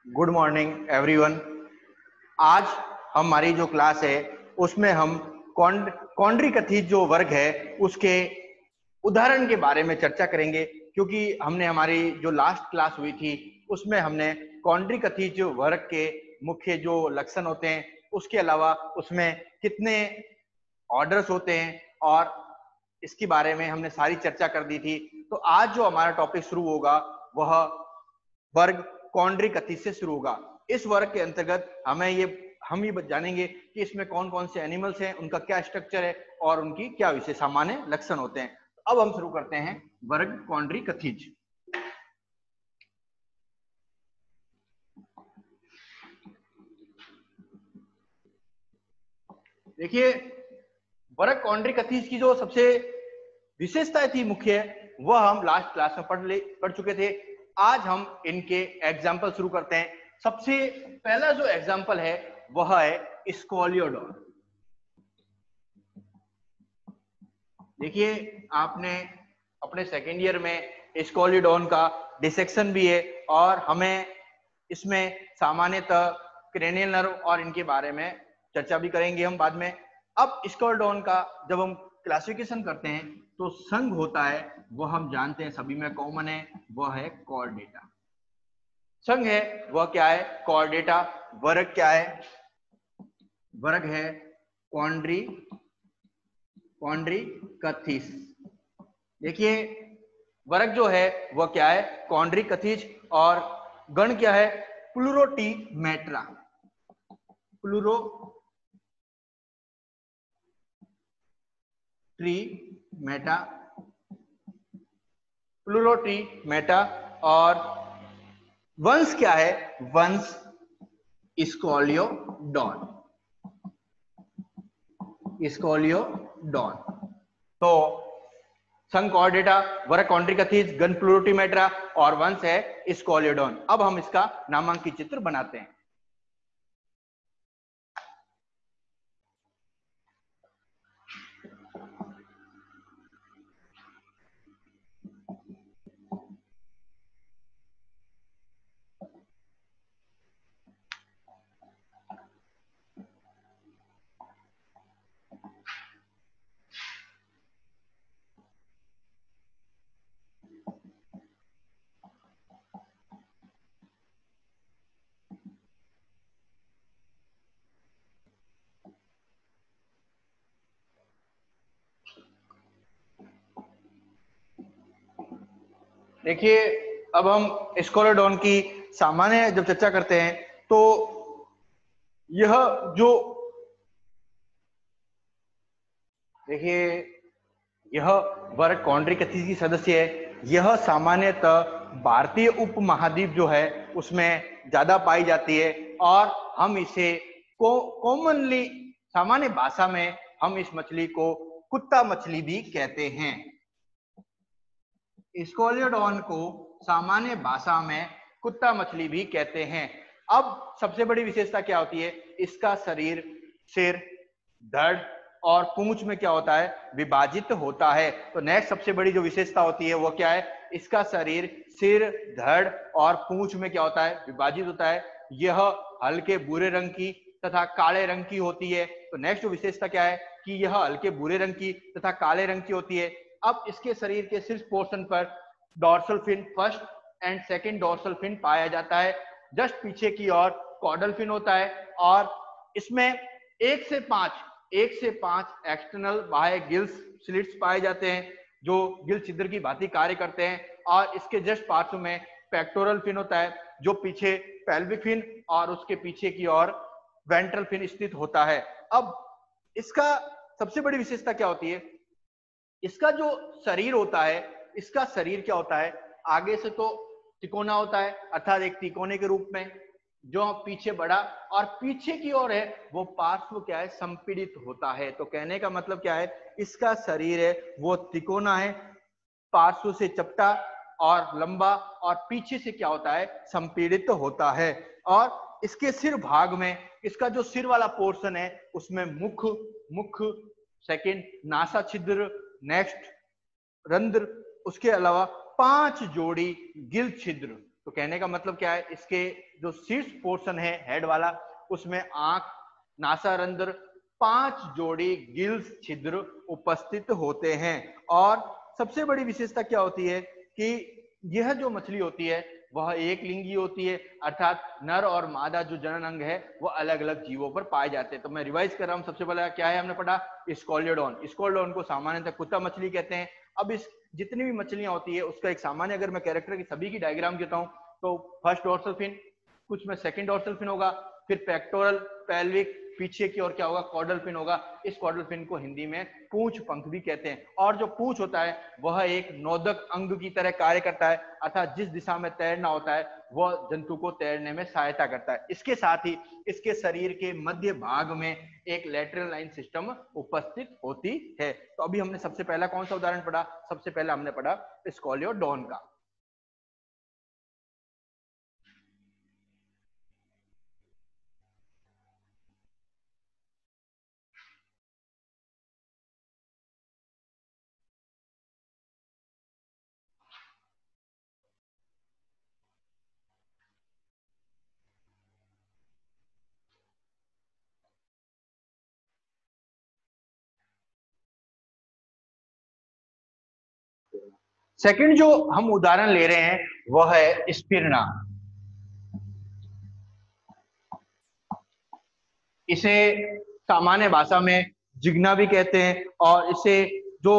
Good morning everyone. आज हमारी जो क्लास है उसमें हम कॉन्ड्रिकथीज जो वर्ग है उसके उदाहरण के बारे में चर्चा करेंगे, क्योंकि हमने हमारी जो लास्ट क्लास हुई थी उसमें हमने कॉन्ड्रिकथीज वर्ग के मुख्य जो लक्षण होते हैं, उसके अलावा उसमें कितने ऑर्डर्स होते हैं और इसके बारे में हमने सारी चर्चा कर दी थी। तो आज जो हमारा टॉपिक शुरू होगा वह वर्ग कॉन्ड्रिकथीज से शुरू होगा। इस वर्ग के अंतर्गत हम ये जानेंगे कि इसमें कौन कौन से एनिमल्स हैं, उनका क्या स्ट्रक्चर है और उनकी क्या विशेष सामान्य लक्षण होते हैं। अब हम शुरू करते हैं वर्ग कॉन्ड्रिकथीज। देखिए, वर्ग कॉन्ड्रिकथीज की जो सबसे विशेषताएं थी मुख्य, वह हम लास्ट क्लास में पढ़ चुके थे। आज हम इनके एग्जाम्पल शुरू करते हैं। सबसे पहला जो एग्जाम्पल है वह है स्कोलियोडॉन। देखिए, आपने अपने सेकेंड ईयर में स्कोलियोडॉन का डिसेक्शन भी है और हमें इसमें सामान्यतः क्रेनियल नर्व और इनके बारे में चर्चा भी करेंगे हम बाद में। अब स्कोलियोडॉन का जब हम क्लासिफिकेशन करते हैं तो संघ होता है, वो हम जानते हैं, सभी में कॉमन है, वह है कॉर्डेटा। संघ है वह क्या है? कॉर्डेटा। वर्ग क्या है? वर्ग है कॉन्ड्रिकथीज। देखिए, वर्ग जो है वह क्या है? कॉन्ड्रिकथीज। और गण क्या है? प्लूरोटीमेट्रा। प्लूरोटीमेटा। और वंश क्या है? वंश स्कोलियोडॉन। तो संघ कॉर्डेटा, वर्ग कॉन्ड्रिकथीज, गण प्लूरोटीमेट्रा और वंश है स्कोलियोडॉन। अब हम इसका नामांकित चित्र बनाते हैं। देखिए, अब हम स्कोलियोडॉन की सामान्य जब चर्चा करते हैं तो यह जो देखिए यह वर्ग कॉन्ड्रिकथीज की सदस्य है। यह सामान्यतः भारतीय उपमहाद्वीप जो है उसमें ज्यादा पाई जाती है और हम इसे कॉमनली सामान्य भाषा में हम इस मछली को कुत्ता मछली भी कहते हैं। स्कोलियोडॉन को सामान्य भाषा में कुत्ता मछली भी कहते हैं। अब सबसे बड़ी विशेषता क्या होती है? इसका शरीर सिर, धड़ और पूंछ में क्या होता है? विभाजित होता है। तो नेक्स्ट सबसे बड़ी जो विशेषता होती है वो क्या है? इसका शरीर सिर, धड़ और पूंछ में क्या होता है? विभाजित होता है। यह हल्के भूरे रंग की तथा काले रंग की होती है। तो नेक्स्ट विशेषता क्या है कि यह हल्के भूरे रंग की तथा काले रंग की होती है। अब इसके शरीर के शीर्ष पोर्शन पर dorsal fin, first and second dorsal fin पाया जाता है। जस्ट पीछे की ओर कॉर्डल फिन होता है और इसमें एक से पांच एक्सटर्नल बाह्य गिल्स स्लिट्स पाए जाते हैं जो गिल छिद्र की भांति कार्य करते हैं। और इसके जस्ट पार्श्व में पेक्टोरल फिन होता है जो पीछे पेल्विक फिन और उसके पीछे की ओर वेंट्रल फिन स्थित होता है। अब इसका सबसे बड़ी विशेषता क्या होती है? इसका जो शरीर होता है, इसका शरीर क्या होता है? आगे से तो तिकोना होता है, अर्थात एक तिकोने के रूप में, जो पीछे बड़ा और पीछे की ओर है वो पार्श्व क्या है? संपीड़ित होता है। तो कहने का मतलब क्या है? इसका शरीर है वो तिकोना है, पार्श्व से चपटा और लंबा, और पीछे से क्या होता है? संपीड़ित होता है। और इसके सिर भाग में इसका जो सिर वाला पोर्शन है उसमें मुख, सेकंड नासा छिद्र, नेक्स्ट रंध्र, उसके अलावा 5 जोड़ी गिल छिद्र तो कहने का मतलब क्या है, इसके जो शीर्ष पोर्शन है हेड वाला, उसमें आंख, नासारंध्र, 5 जोड़ी गिल्स छिद्र उपस्थित होते हैं। और सबसे बड़ी विशेषता क्या होती है कि यह जो मछली होती है वह एक लिंगी होती है, अर्थात नर और मादा जो जनन अंग है वह अलग अलग जीवों पर पाए जाते हैं। तो मैं रिवाइज कर रहा हूं, सबसे पहले क्या है हमने पढ़ा, स्कोलियोडॉन। स्कोलियोडॉन को सामान्यतः कुत्ता मछली कहते हैं। अब इस जितनी भी मछलियां होती है उसका एक सामान्य अगर मैं कैरेक्टर की सभी की डायग्राम देता हूं, तो फर्स्ट डोर्सल फिन, कुछ में सेकंड डोर्सल फिन होगा, फिर पेक्टोरल, पेल्विक, पीछे की ओर क्या होगा, कॉर्डल फिन होगा। इस कॉर्डल फिन को हिंदी में पूंछ पंख भी कहते हैं। और जो पूंछ होता है वह एक नोदक अंग की तरह कार्य करता है, अर्थात जिस दिशा में तैरना होता है वह जंतु को तैरने में सहायता करता है। इसके साथ ही इसके शरीर के मध्य भाग में एक लैटरल लाइन सिस्टम उपस्थित होती है। तो अभी हमने सबसे पहला कौन सा उदाहरण पढ़ा, सबसे पहला हमने पढ़ा स्कोलियोडॉन का। सेकंड जो हम उदाहरण ले रहे हैं वह है स्पिरना। इसे सामान्य भाषा में जिग्ना भी कहते हैं, और इसे जो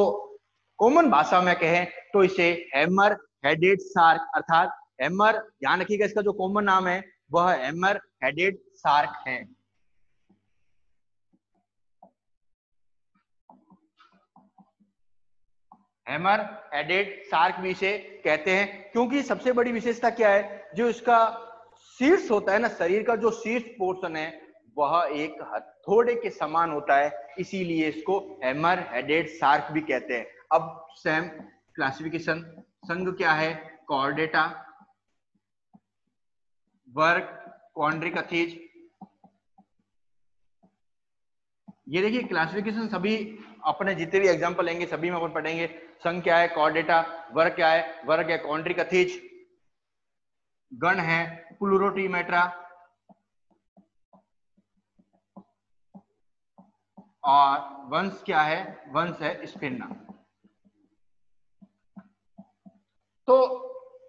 कॉमन भाषा में कहें तो इसे हैमर हेडेड शार्क, अर्थात हैमर, ध्यान रखिएगा इसका जो कॉमन नाम है वह हैमर हेडेड शार्क है। हैमर हेडेड शार्क भी इसे कहते हैं, क्योंकि सबसे बड़ी विशेषता क्या है, जो इसका शीर्ष होता है ना, शरीर का जो शीर्ष पोर्शन है वह एक हथौड़े के समान होता है, इसीलिए इसको हैमर हेडेड शार्क भी कहते हैं। अब सेम क्लासिफिकेशन, संघ क्या है, कॉर्डेटा, वर्ग कॉन्ड्रिकथीज। ये देखिए क्लासिफिकेशन सभी अपने जितने भी एग्जांपल लेंगे सभी में अपन पढ़ेंगे। संघ क्या है, कॉर्डेटा, वर्ग क्या है, वर्ग है कॉन्ड्रिकथीज, गण है प्लूरोटीमेट्रा, और वंश क्या है, वंश है स्पिरना। तो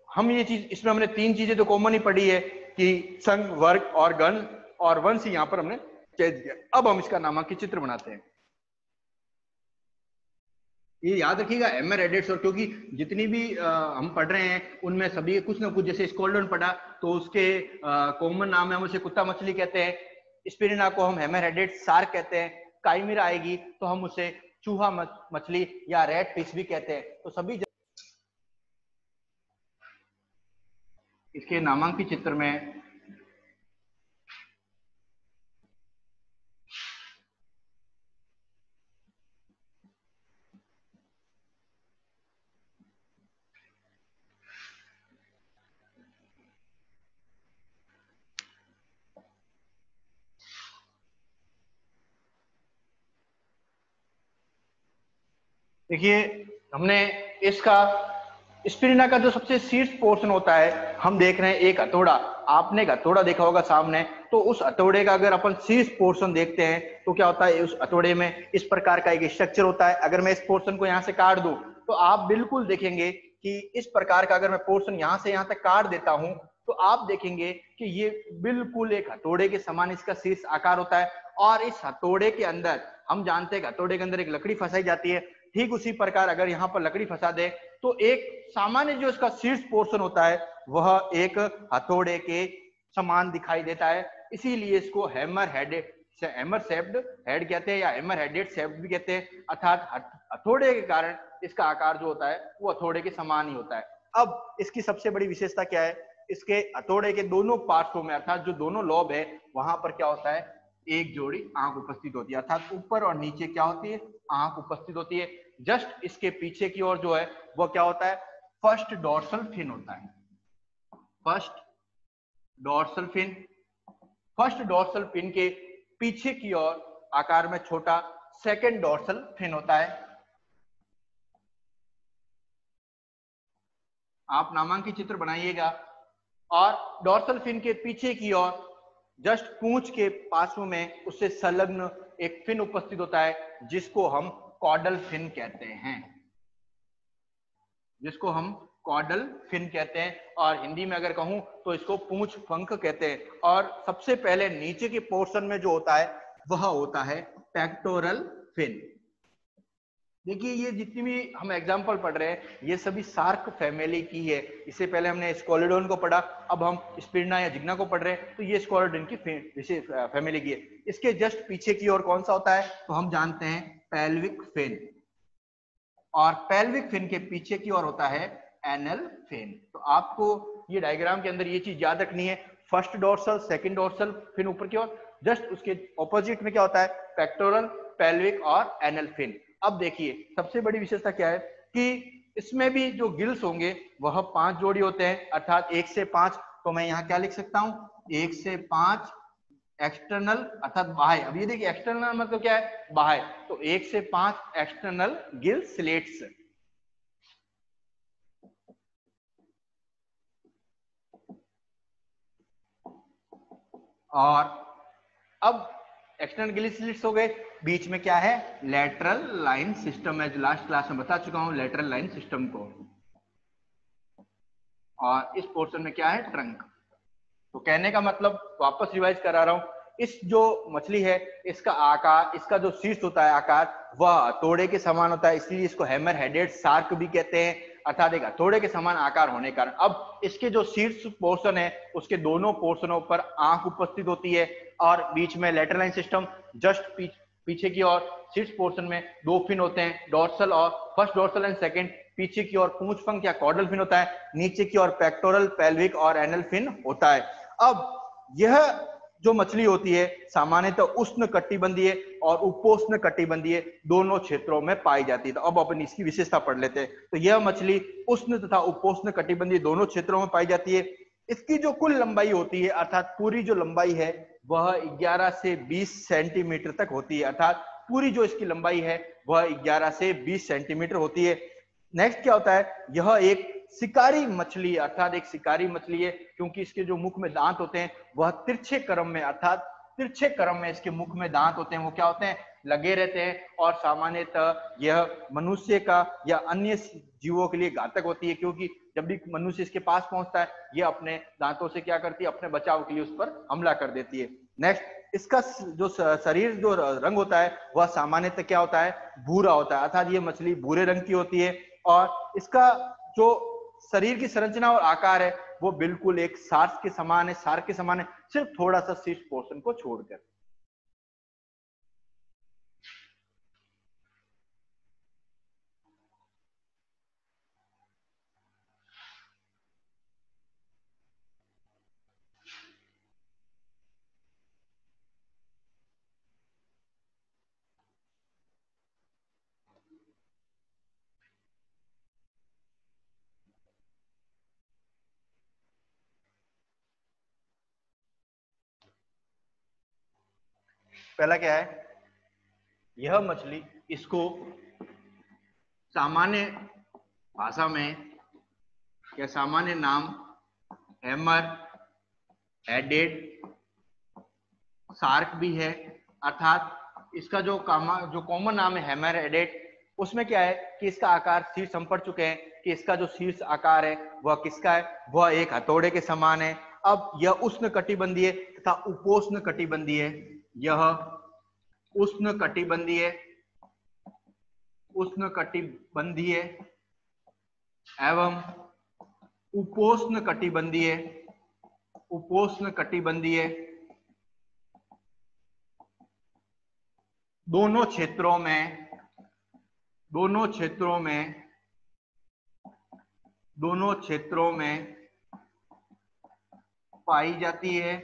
हम ये चीज, इसमें हमने 3 चीजें तो कॉमन ही पढ़ी है कि संघ, वर्ग और गण और वंश, यहां पर हमने कह दिया। अब हम इसका नामांकित चित्र बनाते हैं। ये याद रखिएगा एमर एडिट्स, और क्योंकि जितनी भी हम पढ़ रहे हैं उनमें सभी कुछ ना कुछ, जैसे स्कोल्डन पढ़ा तो उसके कॉमन नाम है, हम उसे कुत्ता मछली कहते हैं। स्पिरिना को हम हैमर हेडेड शार्क कहते हैं। काइमेरा आएगी तो हम उसे चूहा मछली या रेड फिश भी कहते हैं। तो सभी इसके नामांकित चित्र में देखिए, हमने इसका स्पिरिना का जो सबसे शीर्ष पोर्शन होता है, हम देख रहे हैं एक हथौड़ा। आपने एक हथौड़ा देखा होगा सामने, तो उस हथौड़े का अगर अपन शीर्ष पोर्शन देखते हैं तो क्या होता है, उस हथौड़े में इस प्रकार का एक स्ट्रक्चर होता है। अगर मैं इस पोर्शन को यहाँ से काट दूं तो आप बिल्कुल देखेंगे कि इस प्रकार का, अगर मैं पोर्शन यहाँ से यहाँ तक काट देता हूं तो आप देखेंगे कि ये बिल्कुल एक हथौड़े के समान इसका शीर्ष आकार होता है। और इस हथौड़े के अंदर, हम जानते हैं हथौड़े के अंदर एक लकड़ी फंसाई जाती है, ठीक उसी प्रकार अगर यहाँ पर लकड़ी फंसा दे तो एक सामान्य जो इसका शीर्ष पोर्शन होता है वह एक हथौड़े के समान दिखाई देता है। इसीलिए इसको hammer headed, hammer shaped head कहते हैं या हैमर हेडेड शेप्ड भी कहते हैं, अर्थात हथौड़े के कारण इसका आकार जो होता है वो हथौड़े के समान ही होता है। अब इसकी सबसे बड़ी विशेषता क्या है, इसके हथौड़े के दोनों पार्श्वों में, अर्थात जो दोनों लॉब है वहां पर क्या होता है, एक जोड़ी आंख उपस्थित होती है, अर्थात ऊपर और नीचे क्या होती है, आंख उपस्थित होती है। जस्ट इसके पीछे की ओर जो है वो क्या होता है, फर्स्ट डोर्सल फिन होता है। First dorsal fin, first dorsal fin के पीछे की ओर आकार में छोटा सेकंड डोर्सल फिन होता है। आप नामांकित चित्र बनाइएगा। और डॉर्सल फिन के पीछे की ओर जस्ट पूंछ के पार्श्व में उससे संलग्न एक फिन उपस्थित होता है जिसको हम कॉर्डल फिन कहते हैं, जिसको हम कॉर्डल फिन कहते हैं। और हिंदी में अगर कहूं तो इसको पूंछ पंख कहते हैं। और सबसे पहले नीचे के पोर्शन में जो होता है वह होता है पेक्टोरल फिन। देखिए ये जितनी भी हम एग्जाम्पल पढ़ रहे हैं ये सभी सार्क फैमिली की है। इससे पहले हमने स्कोलिडोन को पढ़ा, अब हम स्पिरना या जिग्ना को पढ़ रहे हैं, तो ये स्कोलिडोन की फैमिली की है। इसके जस्ट पीछे की ओर कौन सा होता है तो हम जानते हैं पेल्विक फिन, और पेल्विक फिन के पीछे की ओर होता है एनल फिन। तो आपको ये डायग्राम के अंदर ये चीज याद रखनी है, first dorsal, second dorsal, fin ऊपर की ओर, जस्ट उसके ऑपोजिट में क्या होता है पेक्टोरल, पेल्विक और एनल फिन। अब देखिए सबसे बड़ी विशेषता क्या है कि इसमें भी जो गिल्स होंगे वह 5 जोड़ी होते हैं, अर्थात 1 से 5। तो मैं यहाँ क्या लिख सकता हूँ 1 से 5 एक्सटर्नल अर्थात बाह्य। अब ये देखिए एक्सटर्नल मतलब क्या है बाह्य, तो 1 से 5 एक्सटर्नल गिल स्लेट्स। और अब एक्सटर्नल गिल स्लिट्स हो गए, बीच में क्या है लेटरल लाइन सिस्टम है, जो लास्ट क्लास में बता चुका हूं लेटरल लाइन सिस्टम को। और इस पोर्शन में क्या है ट्रंक। तो कहने का मतलब वापस रिवाइज करा रहा हूं, इस जो मछली है इसका आकार, इसका जो शीर्ष होता है आकार वह हथौड़े के समान होता है, इसलिए इसको हैमर हेडेड शार्क भी कहते हैं, अर्थात एक हथौड़े के समान आकार होने के कारण। अब इसके जो शीर्ष पोर्शन है उसके दोनों पोर्शनों पर आंख उपस्थित होती है, और बीच में लेटरल लाइन सिस्टम, जस्ट पीछे की ओर शीर्ष पोर्शन में 2 फिन होते हैं, डोर्सल और फर्स्ट डोर्सल एंड सेकंड, पीछे की ओर पूंछ पंख या कॉर्डल फिन होता है, नीचे की ओर पेक्टोरल, पेल्विक और एनल फिन होता है। अब यह जो मछली होती है सामान्यतः उष्ण कटिबंधीय और उपोष्ण कटिबंधीय दोनों क्षेत्रों में पाई जाती है। तो अब अपन इसकी विशेषता पढ़ लेते हैं। तो यह मछली उष्ण तथा उपोष्ण कटिबंधीय दोनों क्षेत्रों में पाई जाती है। इसकी जो कुल लंबाई होती है अर्थात पूरी जो लंबाई है वह 11 से 20 सेंटीमीटर तक होती है, अर्थात पूरी जो इसकी लंबाई है वह 11 से 20 सेंटीमीटर होती है। नेक्स्ट क्या होता है, यह एक शिकारी मछली अर्थात एक शिकारी मछली है, क्योंकि इसके जो मुख में दांत होते हैं वह तिरछे क्रम में, अर्थात तिरछे क्रम में इसके मुख में दांत होते हैं, वो क्या होते हैं लगे रहते हैं। और सामान्यतः यह मनुष्य का या अन्य जीवों के लिए घातक होती है, क्योंकि जब भी मनुष्य इसके पास पहुंचता है यह अपने दांतों से क्या करती है अपने बचाव के लिए उस पर हमला कर देती है। नेक्स्ट इसका जो शरीर जो रंग होता है वह सामान्यतः क्या होता है भूरा होता है, अर्थात ये मछली भूरे रंग की होती है। और इसका जो शरीर की संरचना और आकार है वो बिल्कुल एक सार्क के समान है, सार्क के समान है, सिर्फ थोड़ा सा शीर्ष पोर्शन को छोड़कर। पहला क्या है, यह मछली, इसको सामान्य भाषा में या सामान्य नाम हैमर हेडेड शार्क भी है, अर्थात इसका जो कॉमन नाम है हैमर हेडेड, उसमें क्या है कि इसका आकार शीर्ष हम पढ़ चुके हैं कि इसका जो शीर्ष आकार है वह किसका है, वह एक हथौड़े के समान है। अब यह उष्ण कटिबंधीय तथा उपोष्ण कटिबंधीय, यह उष्ण कटिबंधीय, उष्ण कटिबंधीय एवं उपोष्ण कटिबंधीय, उपोष्ण कटिबंधीय दोनों क्षेत्रों में, दोनों क्षेत्रों में, दोनों क्षेत्रों में पाई जाती है,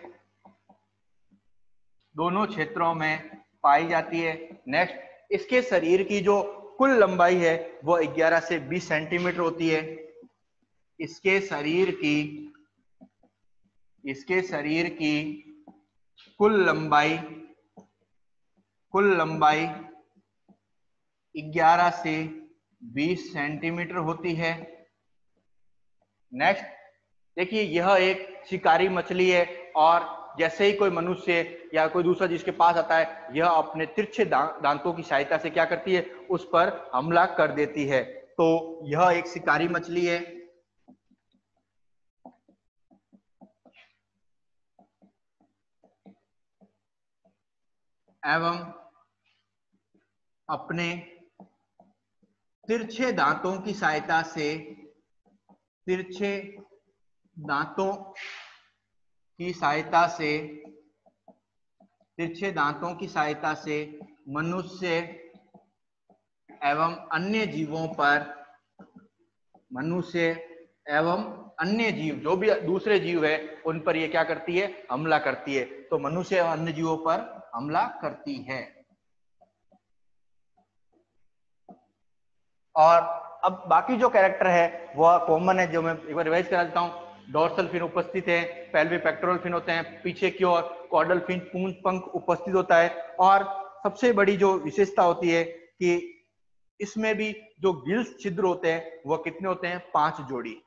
दोनों क्षेत्रों में पाई जाती है। नेक्स्ट इसके शरीर की जो कुल लंबाई है वो 11 से 20 सेंटीमीटर होती है। इसके शरीर की, इसके शरीर की कुल लंबाई, कुल लंबाई 11 से 20 सेंटीमीटर होती है। नेक्स्ट देखिए यह एक शिकारी मछली है, और जैसे ही कोई मनुष्य या कोई दूसरा जिसके पास आता है, यह अपने तिरछे दांतों की सहायता से क्या करती है, उस पर हमला कर देती है। तो यह एक शिकारी मछली है। एवं अपने तिरछे दांतों की सहायता से, तिरछे दांतों की सहायता से, तिरछे दांतों की सहायता से मनुष्य एवं अन्य जीवों पर, मनुष्य एवं अन्य जीव, जो भी दूसरे जीव है, उन पर ये क्या करती है, हमला करती है। तो मनुष्य एवं अन्य जीवों पर हमला करती है। और अब बाकी जो कैरेक्टर है वह कॉमन है, जो मैं एक बार रिवाइज करा देता हूं। डोर्सल फिन उपस्थित है, पेल्वी पेक्टोरल फिन होते हैं, पीछे की ओर कॉर्डल फिन पूंछ पंख उपस्थित होता है। और सबसे बड़ी जो विशेषता होती है कि इसमें भी जो गिल्स छिद्र होते हैं वह कितने होते हैं, 5 जोड़ी।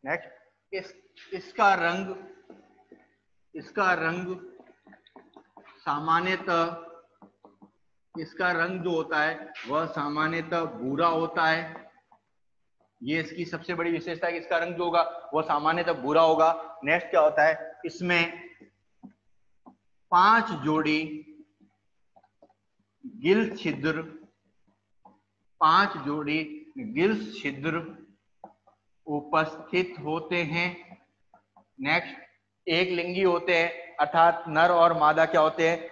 नेक्स्ट, इसका रंग सामान्यतः, इसका रंग जो होता है वह सामान्यतः भूरा होता है। ये इसकी सबसे बड़ी विशेषता है कि इसका रंग जो होगा वह सामान्यतः भूरा होगा। नेक्स्ट क्या होता है, इसमें 5 जोड़ी गिल छिद्र, 5 जोड़ी गिल्स छिद्र उपस्थित होते हैं। नेक्स्ट, एक लिंगी होते हैं, अर्थात नर और मादा क्या होते हैं,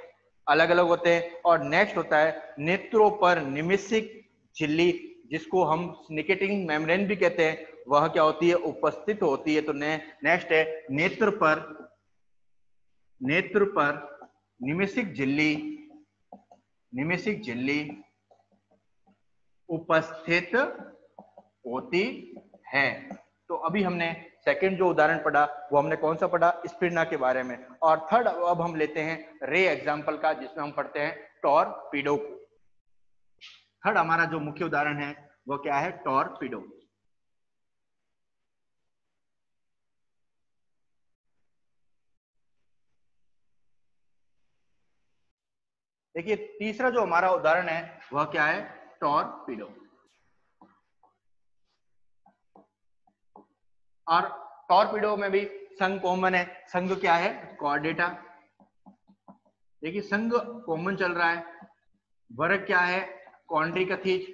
अलग अलग होते हैं। और नेक्स्ट होता है नेत्रों पर निमिषिक झिल्ली, जिसको हम निकेटिंग मेम्ब्रेन भी कहते हैं, वह क्या होती है, उपस्थित होती है। तो नेक्स्ट है नेत्र पर निमिषिक झिल्ली उपस्थित होती है। तो अभी हमने सेकंड जो उदाहरण पढ़ा वो हमने कौन सा पढ़ा, स्पिरना के बारे में। और थर्ड अब हम लेते हैं रे एग्जाम्पल का, जिसमें हम पढ़ते हैं टॉरपीडो को। थर्ड हमारा जो मुख्य उदाहरण है वो क्या है, टॉरपीडो। देखिए तीसरा जो हमारा उदाहरण है वह क्या है, टॉरपीडो। और टॉरपीडो में भी संघ कॉमन है। संघ क्या है, कॉर्डेटा। देखिए संघ कॉमन चल रहा है। वर्ग क्या है, कॉन्ड्रिकथीज।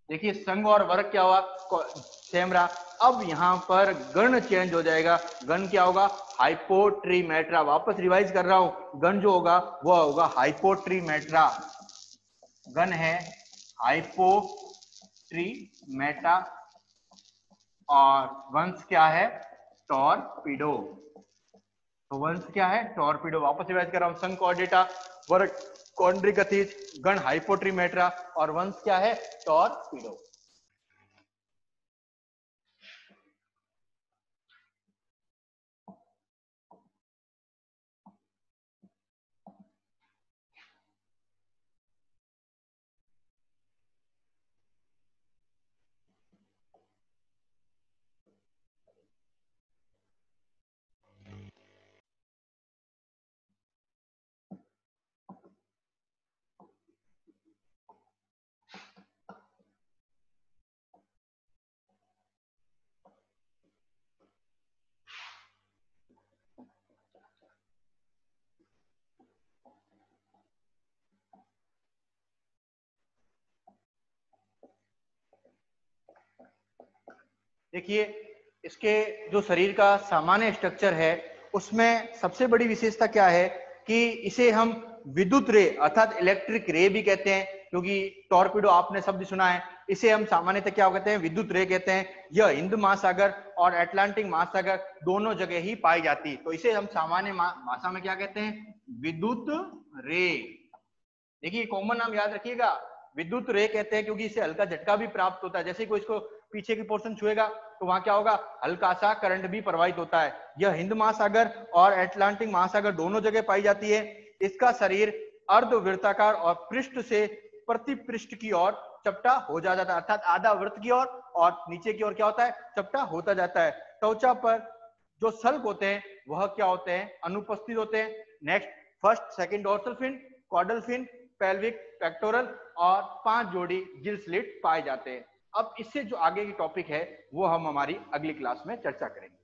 देखिए संघ और वर्ग क्या हुआ, सेम रहा। अब यहां पर गण चेंज हो जाएगा। गण क्या होगा, हाइपोट्रीमेट्रा। वापस रिवाइज कर रहा हूं, गण जो होगा वह होगा हाइपोट्रीमेट्रा। गण है हाइपोट्रीमेटा और वंश क्या है, टॉरपीडो। तो वंश क्या है, टॉरपीडो। वापस रिवाइज कर रहा हूं, संघ कॉर्डेटा, वर्ग कॉन्ड्रिकथीज, गण हाइपोट्रीमेट्रा और वंश क्या है, टॉरपीडो। देखिए इसके जो शरीर का सामान्य स्ट्रक्चर है उसमें सबसे बड़ी विशेषता क्या है कि इसे हम विद्युत रे अर्थात इलेक्ट्रिक रे भी कहते हैं, क्योंकि टॉरपीडो आपने शब्द सुना है, इसे हम सामान्यतः क्या कहते हैं, विद्युत रे कहते हैं। यह हिंद महासागर और अटलांटिक महासागर दोनों जगह ही पाई जाती है। तो इसे हम सामान्य भाषा में क्या कहते हैं, विद्युत रे। देखिए कॉमन नाम याद रखिएगा, विद्युत रे कहते हैं क्योंकि इससे हल्का झटका भी प्राप्त होता है। जैसे कोई इसको पीछे की पोर्शन छुएगा तो वहां क्या होगा, हल्का सा करंट भी प्रवाहित होता है। यह हिंद महासागर और अटलांटिक महासागर दोनों जगह पाई जाती है। इसका शरीर अर्धवृत्ताकार और पृष्ठ से प्रति पृष्ठ की ओर चपटा हो जाता है, अर्थात आधा वृत्त की ओर और नीचे की ओर क्या होता है, चपटा होता जाता है। त्वचा पर जो सल्क होते हैं वह क्या होते हैं, अनुपस्थित होते हैं। Next, first second dorsal fin, caudal fin, pelvic, pectoral और 5 जोड़ी गिल स्लिट पाए जाते हैं। अब इससे जो आगे की टॉपिक है वो हम हमारी अगली क्लास में चर्चा करेंगे।